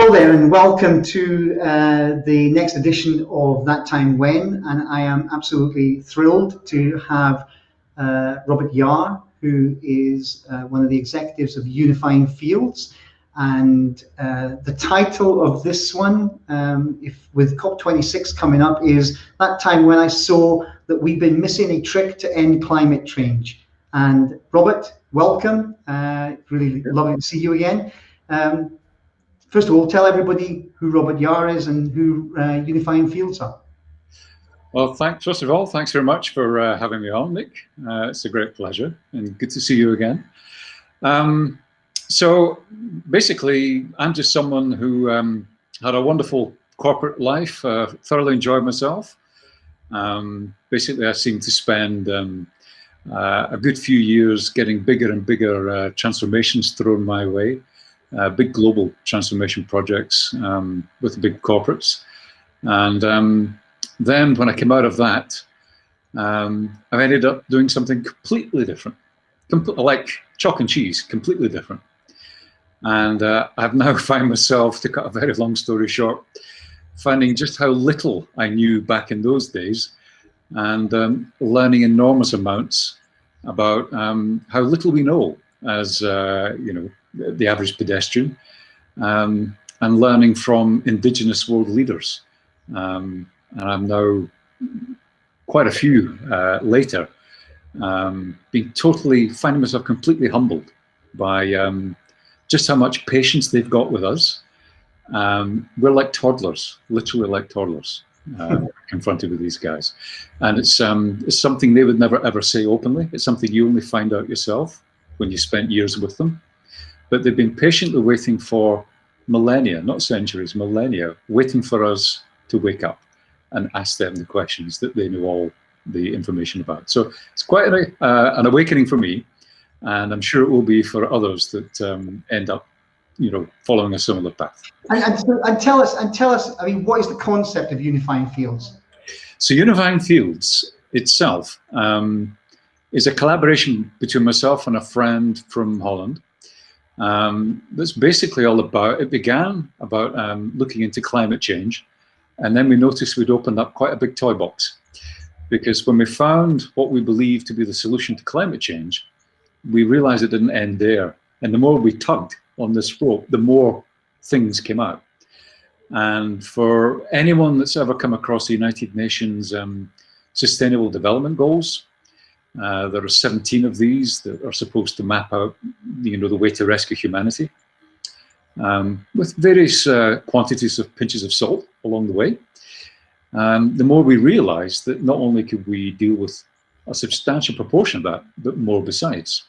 Hello there and welcome to the next edition of That Time When, and I am absolutely thrilled to have Robert Yarr, who is one of the executives of Unifying Fields, and the title of this one, with COP26 coming up, is That Time When I Saw That We've Been Missing a Trick to End Climate Change. And Robert, welcome, really lovely to see you again. First of all, tell everybody who Robert Yarr is and who Unifying Fields are. Well, first of all, thanks very much for having me on, Nick. It's a great pleasure and good to see you again. So basically, I'm just someone who had a wonderful corporate life, thoroughly enjoyed myself. Basically, I seem to spend a good few years getting bigger and bigger transformations thrown my way. Big global transformation projects with big corporates. And then when I came out of that, I ended up doing something completely different, like chalk and cheese, completely different. And I've now found myself, to cut a very long story short, finding just how little I knew back in those days and learning enormous amounts about how little we know as, the average pedestrian, and learning from indigenous world leaders. And I'm now, quite a few later, finding myself completely humbled by just how much patience they've got with us. We're like toddlers, literally like toddlers, confronted with these guys. And it's something they would never ever say openly. It's something you only find out yourself when you spent years with them. But they've been patiently waiting for millennia, not centuries, millennia, waiting for us to wake up and ask them the questions that they know all the information about. So it's quite an awakening for me, and I'm sure it will be for others that end up, following a similar path. And tell us, I mean, what is the concept of Unifying Fields? So Unifying Fields itself is a collaboration between myself and a friend from Holland. That's basically all about, it began about looking into climate change, and then we noticed we'd opened up quite a big toy box, because when we found what we believed to be the solution to climate change, we realized it didn't end there. And the more we tugged on this rope, the more things came out. And for anyone that's ever come across the United Nations Sustainable Development Goals, there are 17 of these that are supposed to map out, the way to rescue humanity, with various quantities of pinches of salt along the way. The more we realized that not only could we deal with a substantial proportion of that, but more besides.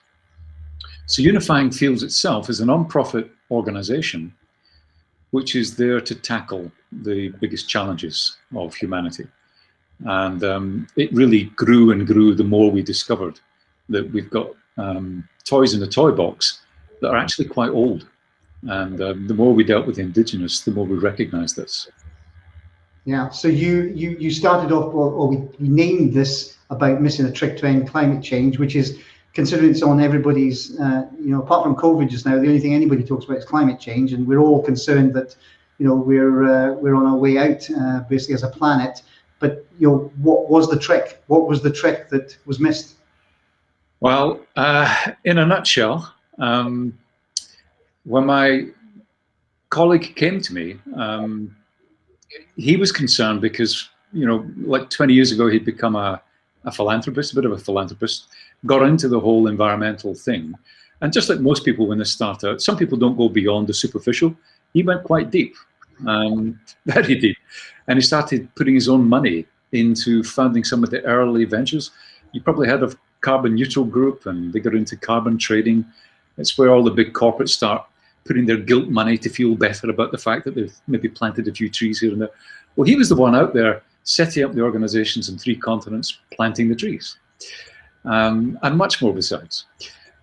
So Unifying Fields itself is a non-profit organization which is there to tackle the biggest challenges of humanity. And it really grew and grew the more we discovered that we've got toys in the toy box that are actually quite old. And the more we dealt with the indigenous, the more we recognized this. Yeah, so you started off, or we named this about missing a trick to end climate change, which is, considering it's on everybody's, apart from COVID just now, the only thing anybody talks about is climate change. And we're all concerned that, we're on our way out, basically, as a planet. But what was the trick? What was the trick that was missed? Well, in a nutshell, when my colleague came to me, he was concerned because, like 20 years ago, he'd become a philanthropist, a bit of a philanthropist, got into the whole environmental thing. And just like most people when they start out, some people don't go beyond the superficial. He went quite deep, very deep. And he started putting his own money into funding some of the early ventures. You probably heard of Carbon Neutral Group, and they got into carbon trading. It's where all the big corporates start putting their guilt money to feel better about the fact that they've maybe planted a few trees here and there. Well, he was the one out there setting up the organizations in 3 continents, planting the trees, and much more besides.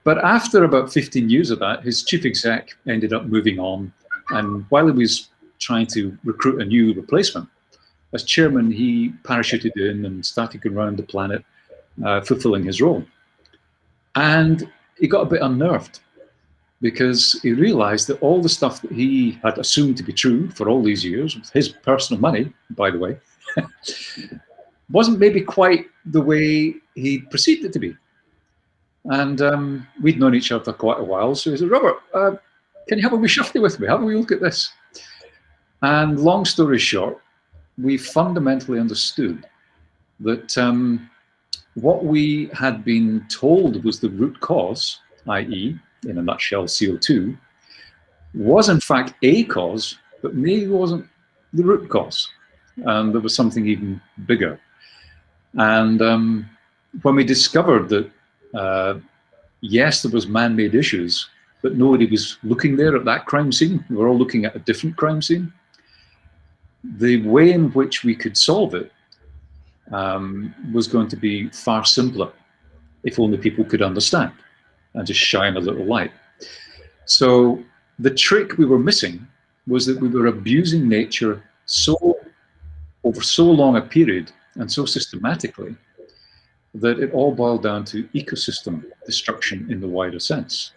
But after about 15 years of that, his chief exec ended up moving on. And while he was trying to recruit a new replacement, as chairman, he parachuted in and started going around the planet, fulfilling his role. And he got a bit unnerved because he realized that all the stuff that he had assumed to be true for all these years, with his personal money, by the way, wasn't maybe quite the way he perceived it to be. And we'd known each other for quite a while, so he said, Robert, can you have a wee shifty with me? Have a wee look at this. And long story short, we fundamentally understood that what we had been told was the root cause, i.e., in a nutshell, CO2, was in fact a cause, but maybe wasn't the root cause. And there was something even bigger. And when we discovered that, yes, there was man-made issues, but nobody was looking there at that crime scene, we were all looking at a different crime scene, the way in which we could solve it was going to be far simpler if only people could understand and just shine a little light. So the trick we were missing was that we were abusing nature over so long a period and so systematically that it all boiled down to ecosystem destruction in the wider sense.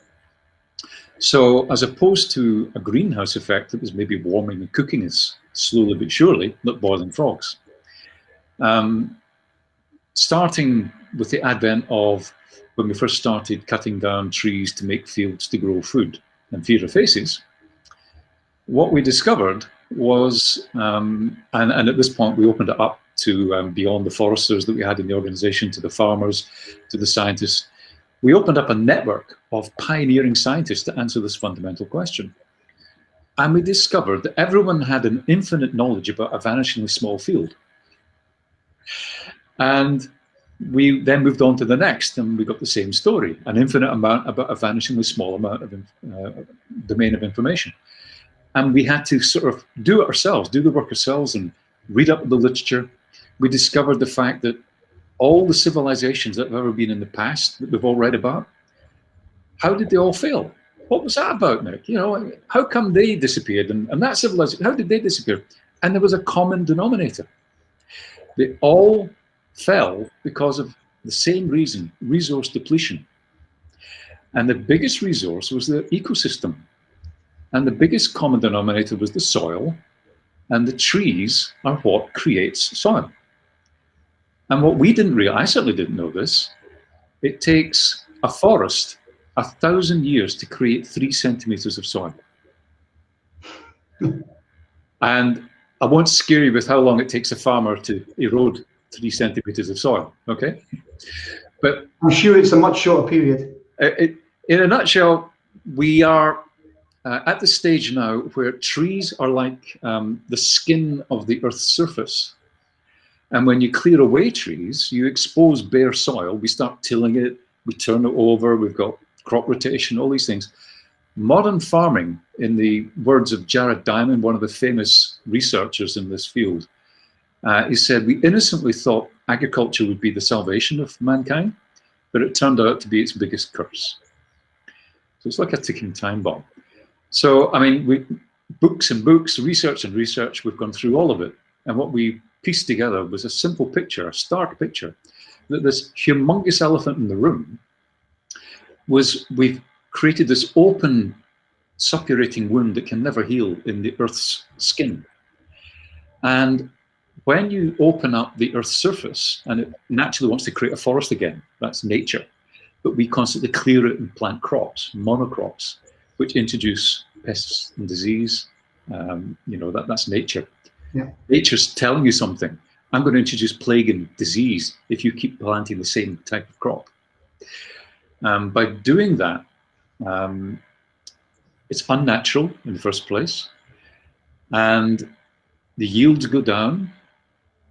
So as opposed to a greenhouse effect that was maybe warming and cooking us slowly but surely, not boiling frogs, starting with the advent of when we first started cutting down trees to make fields to grow food and feed our faces, what we discovered was, and at this point we opened it up to beyond the foresters that we had in the organization, to the farmers, to the scientists. We opened up a network of pioneering scientists to answer this fundamental question. And we discovered that everyone had an infinite knowledge about a vanishingly small field. And we then moved on to the next, and we got the same story, an infinite amount about a vanishingly small amount of domain of information. And we had to sort of do it ourselves, do the work ourselves, and read up the literature. We discovered the fact that all the civilizations that have ever been in the past that we've all read about, how did they all fail? What was that about, Nick? You know, how come they disappeared? And that civilization, how did they disappear? And there was a common denominator. They all fell because of the same reason, resource depletion. And the biggest resource was the ecosystem. And the biggest common denominator was the soil, and the trees are what creates soil. And what we didn't realize, I certainly didn't know this, it takes a forest 1,000 years to create 3 centimeters of soil. And I won't scare you with how long it takes a farmer to erode 3 centimeters of soil, okay? But I'm sure it's a much shorter period. In a nutshell, we are at the stage now where trees are like the skin of the Earth's surface. And when you clear away trees, you expose bare soil, we start tilling it, we turn it over, we've got crop rotation, all these things. Modern farming, in the words of Jared Diamond, one of the famous researchers in this field, he said, we innocently thought agriculture would be the salvation of mankind, but it turned out to be its biggest curse. So it's like a ticking time bomb. So, I mean, books and books, research and research, we've gone through all of it. And what we pieced together was a simple picture, a stark picture, that this humongous elephant in the room was, we've created this open, suppurating wound that can never heal in the Earth's skin. And when you open up the Earth's surface, and it naturally wants to create a forest again, that's nature, but we constantly clear it and plant crops, monocrops, which introduce pests and disease. You know, that's nature. Yeah. Nature's telling you something. I'm going to introduce plague and disease if you keep planting the same type of crop. By doing that, it's unnatural in the first place, and the yields go down,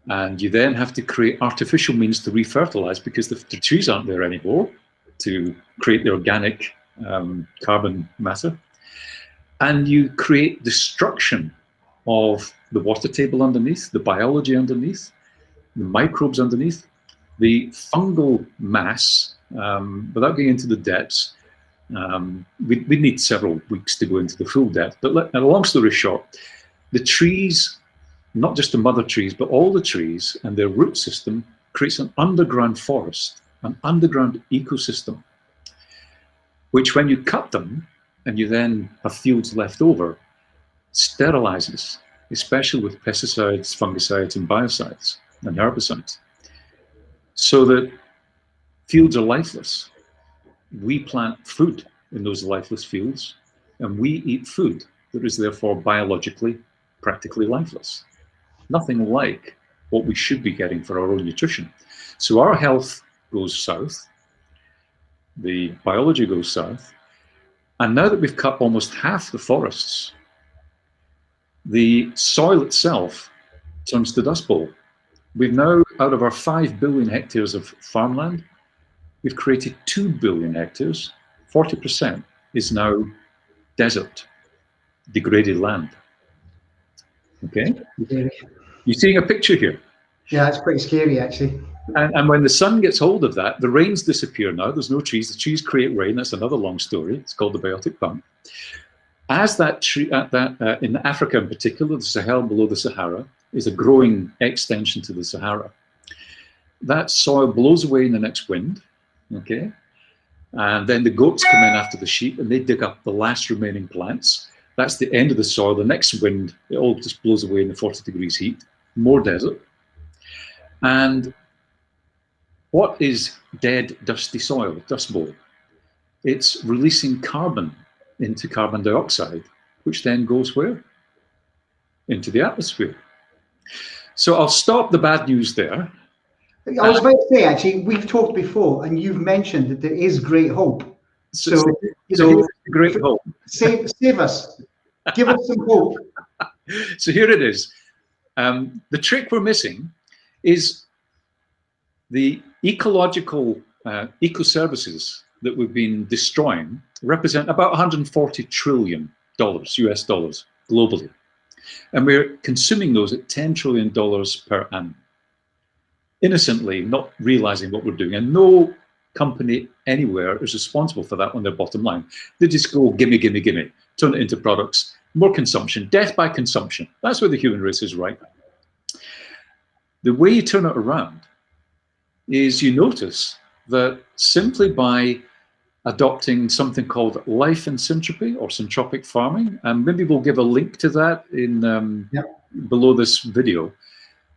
and you then have to create artificial means to refertilize because the trees aren't there anymore to create the organic carbon matter. And you create destruction of the water table underneath, the biology underneath, the microbes underneath, the fungal mass. Without getting into the depths, we need several weeks to go into the full depth. But a long story short, the trees, not just the mother trees, but all the trees and their root system creates an underground forest, an underground ecosystem, which when you cut them, and you then have fields left over, sterilizes, especially with pesticides, fungicides, and biocides and herbicides, so that fields are lifeless. We plant food in those lifeless fields, and we eat food that is therefore biologically, practically lifeless. Nothing like what we should be getting for our own nutrition. So our health goes south, the biology goes south, and now that we've cut almost half the forests, the soil itself turns to dust bowl. We've now, out of our 5 billion hectares of farmland, we've created 2 billion hectares. 40% is now desert, degraded land. Okay? You're seeing a picture here. Yeah, it's pretty scary, actually. And when the sun gets hold of that, the rains disappear now. There's no trees. The trees create rain. That's another long story. It's called the biotic pump. As that tree, in Africa in particular, the Sahel below the Sahara is a growing extension to the Sahara. That soil blows away in the next wind, okay? And then the goats come in after the sheep and they dig up the last remaining plants. That's the end of the soil. The next wind, it all just blows away in the 40 degrees heat, more desert. And what is dead, dusty soil, dust bowl? It's releasing carbon into carbon dioxide, which then goes where? Into the atmosphere. So I'll stop the bad news there. I was about to say, actually, we've talked before, and you've mentioned that there is great hope. So great hope. Save us. Give us some hope. So here it is. The trick we're missing is the ecological eco-services that we've been destroying represent about $140 trillion US dollars globally. And we're consuming those at $10 trillion per annum. Innocently, not realizing what we're doing. And no company anywhere is responsible for that on their bottom line. They just go, gimme, gimme, gimme, turn it into products, more consumption, death by consumption. That's where the human race is right now. The way you turn it around is you notice that simply by adopting something called life and syntropy or syntropic farming, and maybe we'll give a link to that in below this video.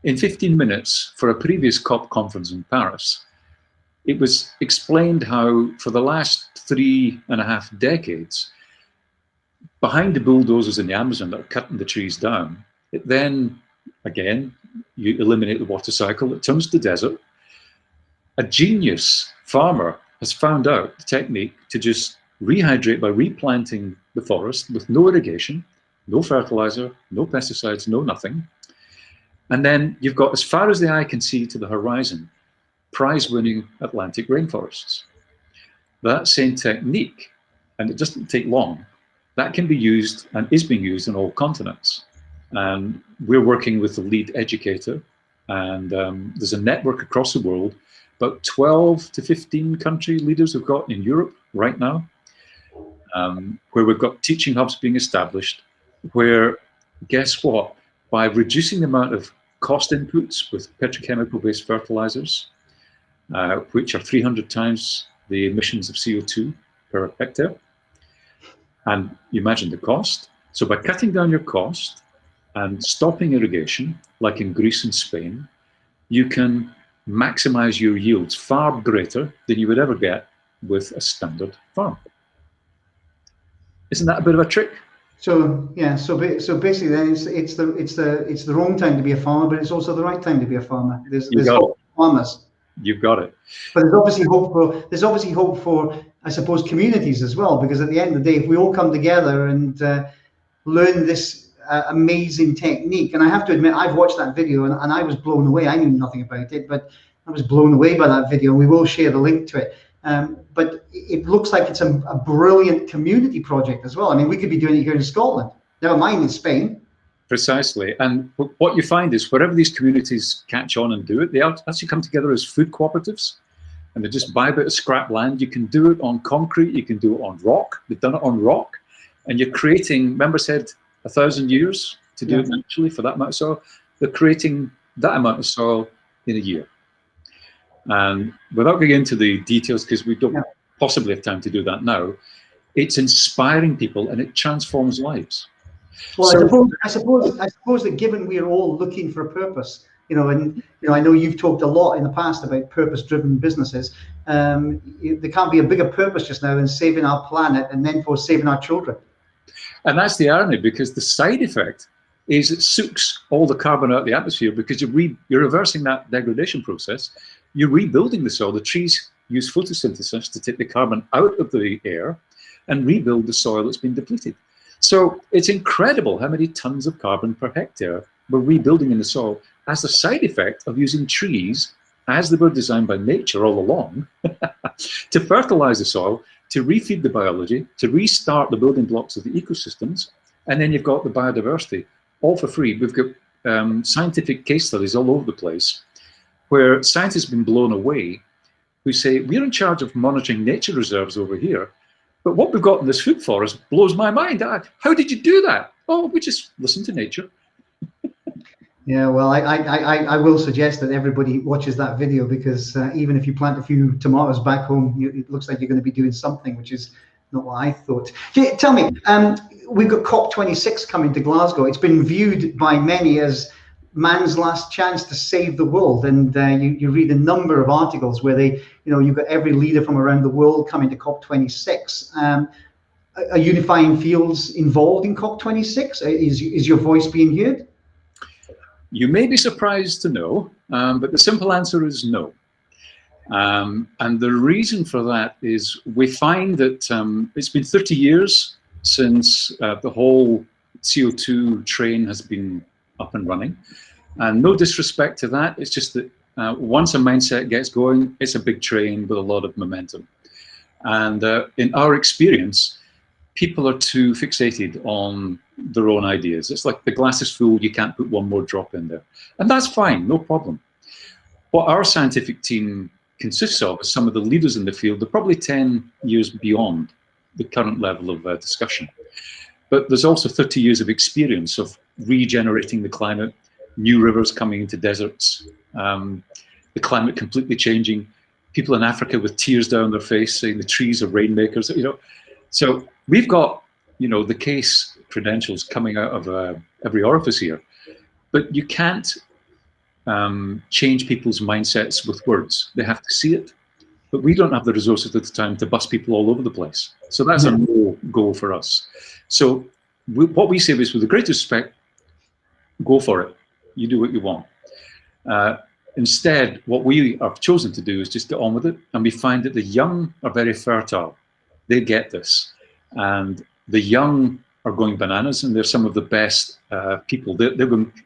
In 15 minutes for a previous COP conference in Paris, it was explained how for the last 3.5 decades, behind the bulldozers in the Amazon that are cutting the trees down, it then, again, you eliminate the water cycle, it turns to desert. A genius farmer has found out the technique to just rehydrate by replanting the forest with no irrigation, no fertilizer, no pesticides, no nothing. And then you've got, as far as the eye can see to the horizon, prize-winning Atlantic rainforests. That same technique, and it doesn't take long, that can be used and is being used on all continents. And we're working with the lead educator, and there's a network across the world, about 12 to 15 country leaders we've got in Europe right now, where we've got teaching hubs being established, where, guess what, by reducing the amount of cost inputs with petrochemical-based fertilizers, which are 300 times the emissions of CO2 per hectare, and you imagine the cost. So by cutting down your cost and stopping irrigation, like in Greece and Spain, you can maximize your yields far greater than you would ever get with a standard farm. Isn't that a bit of a trick? So yeah, so basically, then it's the wrong time to be a farmer, but it's also the right time to be a farmer. There's hope for farmers. You've got it. But there's obviously hope for I suppose communities as well, because at the end of the day, if we all come together and learn this amazing technique, and I have to admit, I've watched that video and I was blown away. I knew nothing about it, but I was blown away by that video. And we will share the link to it. But it looks like it's a brilliant community project as well. I mean, we could be doing it here in Scotland, never mind in Spain. Precisely. And what you find is wherever these communities catch on and do it, they actually come together as food cooperatives, and they just buy a bit of scrap land. You can do it on concrete, you can do it on rock. They've done it on rock, and you're creating, remember I said 1,000 years to do it naturally for that amount of soil. They're creating that amount of soil in a year. And without going into the details, because we don't possibly have time to do that now, It's inspiring people and it transforms lives. Well, So, I suppose that given we are all looking for a purpose, I know you've talked a lot in the past about purpose-driven businesses. There can't be a bigger purpose just now than saving our planet and then for saving our children. and that's the irony, because the side effect is it soaks all the carbon out of the atmosphere, because you're reversing that degradation process. You're rebuilding the soil. The trees use photosynthesis to take the carbon out of the air and rebuild the soil that's been depleted. So it's incredible how many tons of carbon per hectare we're rebuilding in the soil as a side effect of using trees, as they were designed by nature all along, to fertilize the soil, to refeed the biology, to restart the building blocks of the ecosystems, and then you've got the biodiversity, all for free. We've got scientific case studies all over the place where science has been blown away, who say, we're in charge of monitoring nature reserves over here, but what we've got in this food forest blows my mind. How did you do that? Oh, we just listen to nature. Yeah, well, I will suggest that everybody watches that video, because even if you plant a few tomatoes back home, it looks like you're going to be doing something, which is not what I thought. Tell me, we've got COP26 coming to Glasgow. It's been viewed by many as man's last chance to save the world, and you read a number of articles where you've got every leader from around the world coming to COP26. Are Unifying Fields involved in COP26? Is your voice being heard? You may be surprised to know, but the simple answer is no. And the reason for that is we find that it's been 30 years since the whole CO2 train has been up and running. And no disrespect to that, it's just that once a mindset gets going, it's a big train with a lot of momentum. And in our experience, people are too fixated on their own ideas. It's like the glass is full, you can't put one more drop in there. And that's fine, no problem. What our scientific team consists of is some of the leaders in the field. They're probably 10 years beyond the current level of discussion. But there's also 30 years of experience of regenerating the climate, new rivers coming into deserts, the climate completely changing, people in Africa with tears down their face saying the trees are rainmakers, So we've got, the case credentials coming out of every orifice here, but you can't change people's mindsets with words. They have to see it, but we don't have the resources at the time to bus people all over the place. So that's a no go for us. So what we say is, with the greatest respect, go for it. You do what you want. Instead, what we have chosen to do is just get on with it. And we find that the young are very fertile. They get this. And the young are going bananas, and they're some of the best people.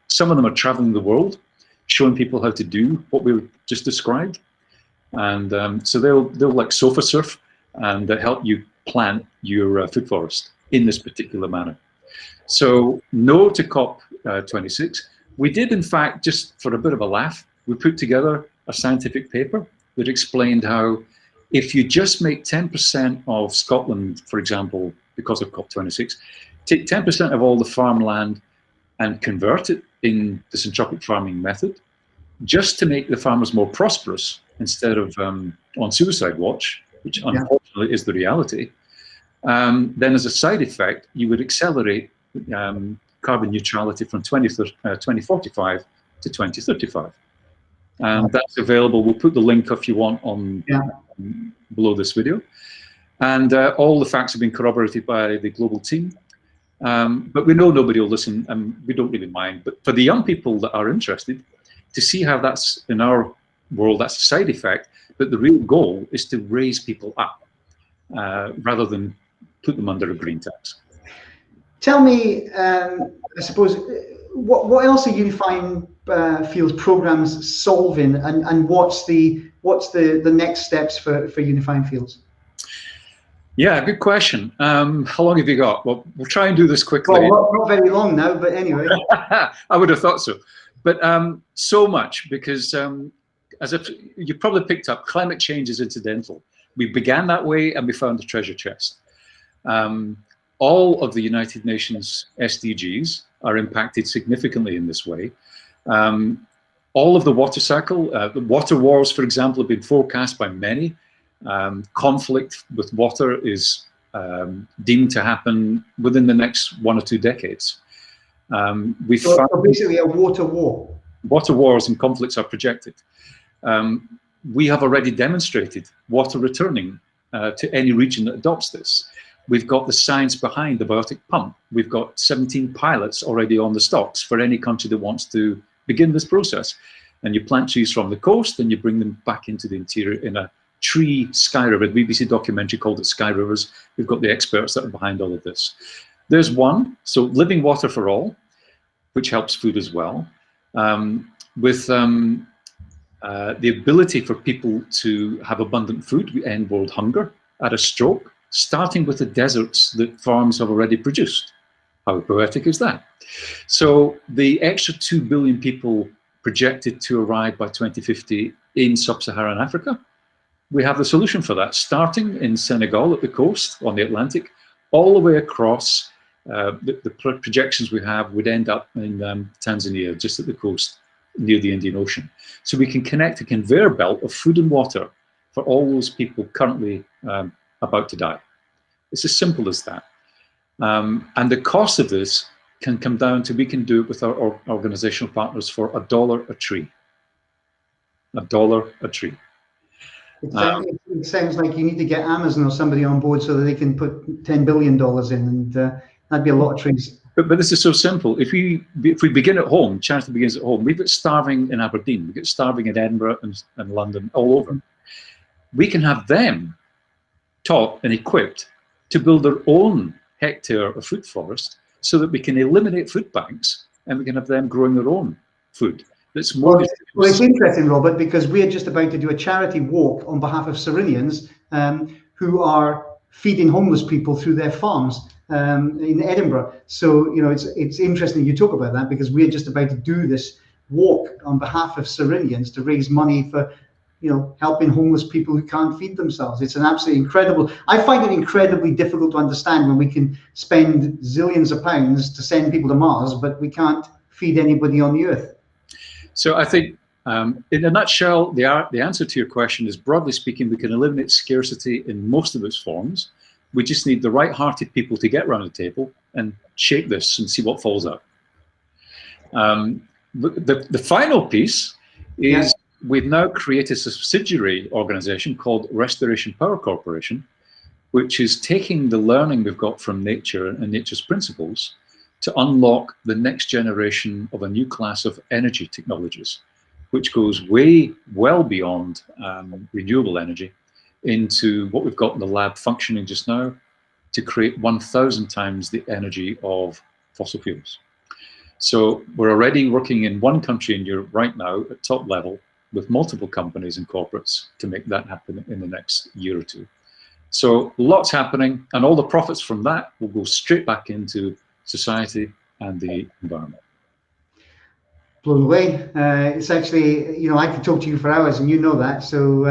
Some of them are traveling the world, showing people how to do what we just described. And so they'll like sofa surf and help you plant your food forest in this particular manner. So no to COP26. We did, in fact, just for a bit of a laugh, we put together a scientific paper that explained how if you just make 10% of Scotland, for example, because of COP26, take 10% of all the farmland and convert it in the syntropic farming method, just to make the farmers more prosperous instead of on suicide watch, which unfortunately is the reality, then as a side effect, you would accelerate carbon neutrality from 2045 to 2035. And that's available. We'll put the link, if you want, on below this video. And all the facts have been corroborated by the global team. But we know nobody will listen, and we don't really mind. But for the young people that are interested, to see how that's, in our world, that's a side effect, but the real goal is to raise people up rather than put them under a green tax. Tell me, I suppose, what else are Unifying Fields programs solving, and what's the next steps for Unifying Fields? Yeah, good question. How long have you got? Well, we'll try and do this quickly. Well, not very long now, but anyway. I would have thought so. But so much, because as if you probably picked up, climate change is incidental. We began that way and we found a treasure chest. All of the United Nations SDGs are impacted significantly in this way. All of the water cycle, the water wars, for example, have been forecast by many. Conflict with water is deemed to happen within the next 1 or 2 decades. So basically a water war. Water wars and conflicts are projected. We have already demonstrated water returning to any region that adopts this. We've got the science behind the biotic pump. We've got 17 pilots already on the stocks for any country that wants to begin this process. And you plant trees from the coast and you bring them back into the interior in a tree sky river. The BBC documentary called it Sky Rivers. We've got the experts that are behind all of this. There's one, so living water for all, which helps food as well, with the ability for people to have abundant food. We end world hunger at a stroke, starting with the deserts that farms have already produced. How poetic is that? So the extra 2 billion people projected to arrive by 2050 in sub-Saharan Africa, we have the solution for that, starting in Senegal at the coast on the Atlantic, all the way across. The projections we have would end up in Tanzania, just at the coast near the Indian Ocean. So we can connect a conveyor belt of food and water for all those people currently about to die. It's as simple as that. And the cost of this can come down to, we can do it with our organizational partners for $1 a tree. $1 a tree. It sounds like you need to get Amazon or somebody on board so that they can put $10 billion in, and that'd be a lot of trees. But this is so simple. If we begin at home, charity begins at home. We've got starving in Aberdeen, we get starving in Edinburgh and London, all over. We can have them taught and equipped to build their own hectare of food forest so that we can eliminate food banks and we can have them growing their own food. That's more. Well, it's interesting, Robert, because we're just about to do a charity walk on behalf of Cyrillians who are feeding homeless people through their farms in Edinburgh. So, you know, it's interesting you talk about that, because we're just about to do this walk on behalf of Cyrillians to raise money for, you know, helping homeless people who can't feed themselves. It's an absolutely incredible. I find it incredibly difficult to understand when we can spend zillions of pounds to send people to Mars, but we can't feed anybody on the Earth. So I think, in a nutshell, the answer to your question is, broadly speaking, we can eliminate scarcity in most of its forms. We just need the right-hearted people to get around the table and shape this and see what falls out. The final piece is, we've now created a subsidiary organization called Restoration Power Corporation, which is taking the learning we've got from nature and nature's principles to unlock the next generation of a new class of energy technologies, which goes well beyond renewable energy into what we've got in the lab functioning just now to create 1,000 times the energy of fossil fuels. So we're already working in one country in Europe right now at top level with multiple companies and corporates to make that happen in the next year or two. So lots happening, and all the profits from that will go straight back into society and the environment. Blown away. It's actually, you know, I could talk to you for hours, and you know that. So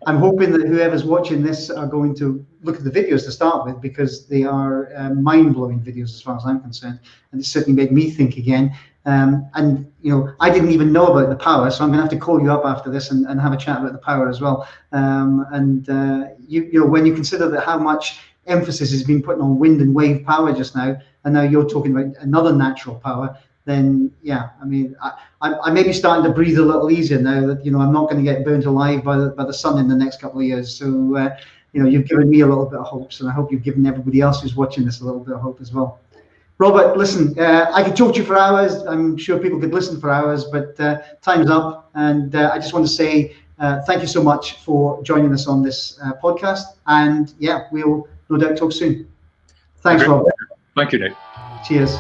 I'm hoping that whoever's watching this are going to look at the videos to start with, because they are mind-blowing videos as far as I'm concerned, and it certainly made me think again. And you know, I didn't even know about the power, so I'm gonna have to call you up after this and have a chat about the power as well. You know, when you consider that how much emphasis has been put on wind and wave power just now, and now you're talking about another natural power, then yeah, I mean, I may be starting to breathe a little easier now that, you know, I'm not going to get burnt alive by the sun in the next couple of years. So you know, you've given me a little bit of hope, and I hope you've given everybody else who's watching this a little bit of hope as well. Robert, listen, I could talk to you for hours. I'm sure people could listen for hours, but time's up, and I just want to say thank you so much for joining us on this podcast, and yeah, we'll no doubt talk soon. Thanks, Robert. Thank you, Nick. Cheers.